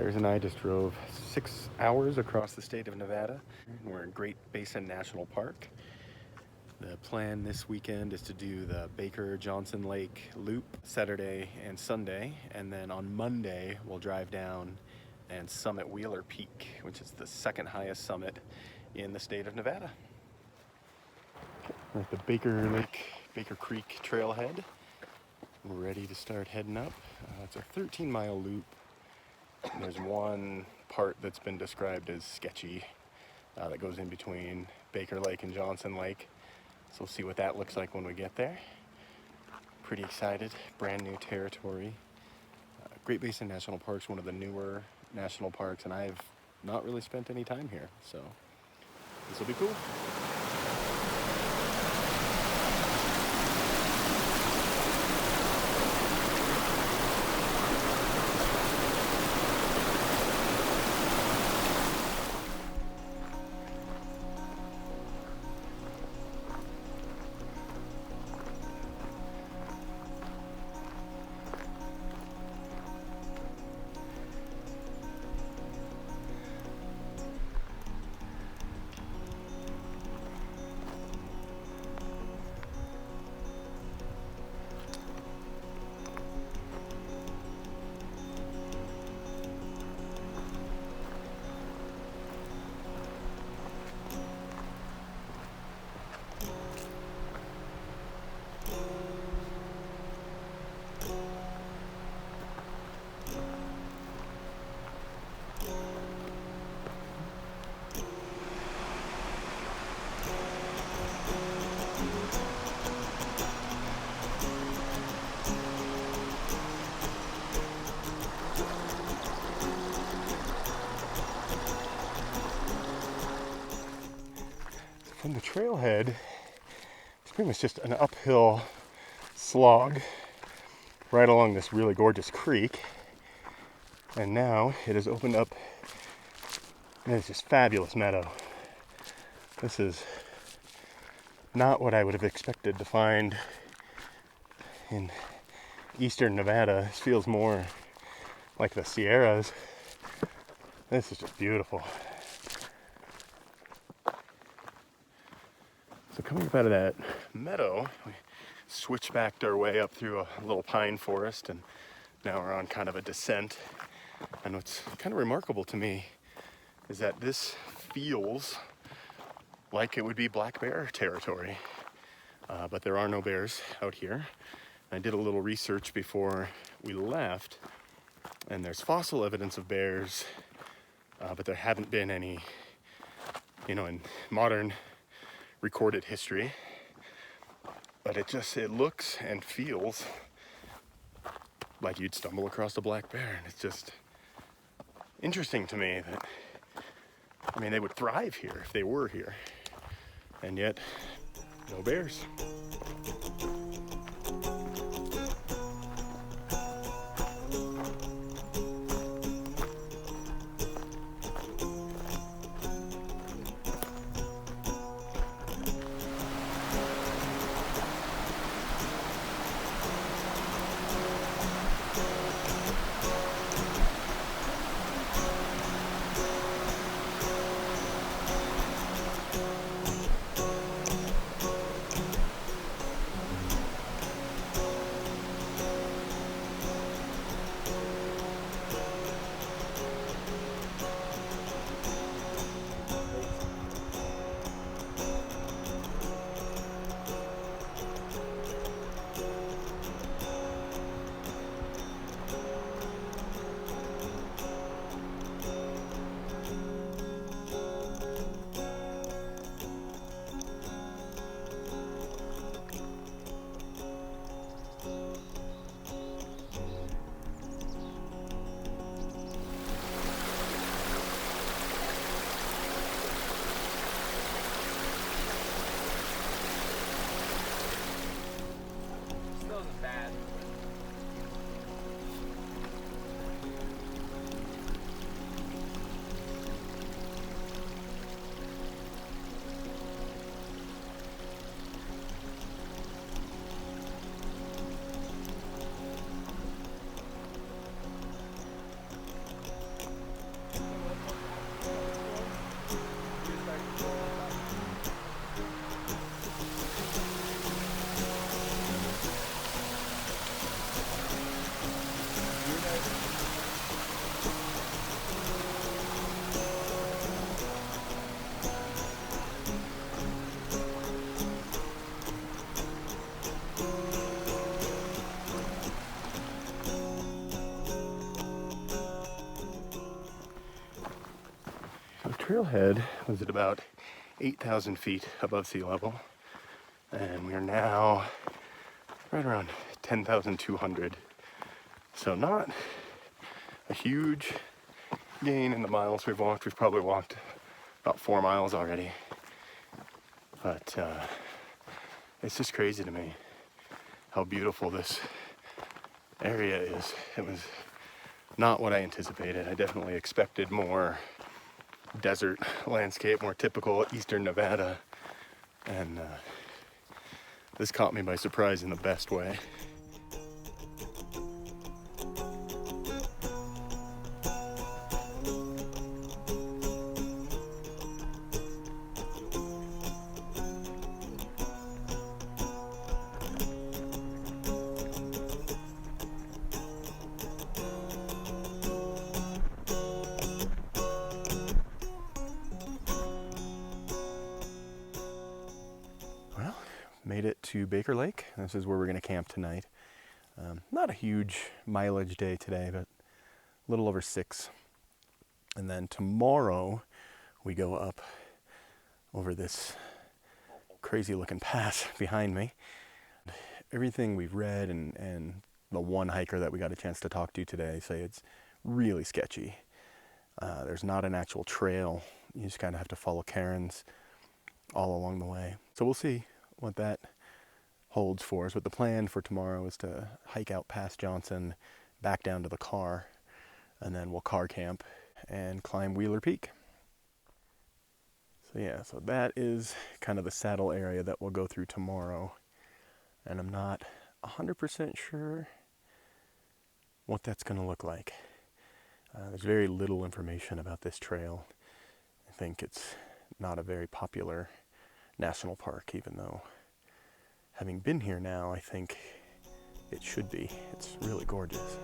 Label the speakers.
Speaker 1: Tyrus and I just drove 6 hours across the state of Nevada. We're in Great Basin National Park. The plan this weekend is to do the Baker-Johnson Lake Loop Saturday and Sunday, and then on Monday we'll drive down and summit Wheeler Peak, which is the second highest summit in the state of Nevada. We're at the Baker Creek trailhead. We're ready to start heading up. It's a 13-mile loop. There's one part that's been described as sketchy that goes in between Baker Lake and Johnson Lake. So we'll see what that looks like when we get there. Pretty excited, brand new territory. Great Basin National Park is one of the newer national parks, and I've not really spent any time here, so this will be cool. From the trailhead, it's pretty much just an uphill slog right along this really gorgeous creek. And now it has opened up, and it's just fabulous meadow. This is not what I would have expected to find in eastern Nevada. This feels more like the Sierras. This is just beautiful. So coming up out of that meadow, we switchbacked our way up through a little pine forest, and now we're on kind of a descent. And what's kind of remarkable to me is that this feels like it would be black bear territory, but there are no bears out here. I did a little research before we left, and there's fossil evidence of bears, but there haven't been any, in modern recorded history. But it looks and feels like you'd stumble across a black bear, and it's just interesting to me that, they would thrive here if they were here, and yet no bears. trailhead was at about 8,000 feet above sea level, and we are now right around 10,200. So not a huge gain in the miles we've walked. We've probably walked about 4 miles already. But it's just crazy to me how beautiful this area is. It was not what I anticipated. I definitely expected more desert landscape, more typical eastern Nevada. And this caught me by surprise in the best way. Well, made it to Baker Lake. This is where we're going to camp tonight. Not a huge mileage day today, but a little over 6. And then tomorrow we go up over this crazy looking pass behind me. Everything we've read and the one hiker that we got a chance to talk to today say it's really sketchy. There's not an actual trail. You just kind of have to follow cairns all along the way. So we'll see what that holds for us. But the plan for tomorrow is to hike out past Johnson, back down to the car, and then we'll car camp and climb Wheeler Peak. So yeah, so that is kind of the saddle area that we'll go through tomorrow. And I'm not 100% sure what that's going to look like. There's very little information about this trail. I think it's not a very popular national park, even though having been here now, I think it should be. It's really gorgeous.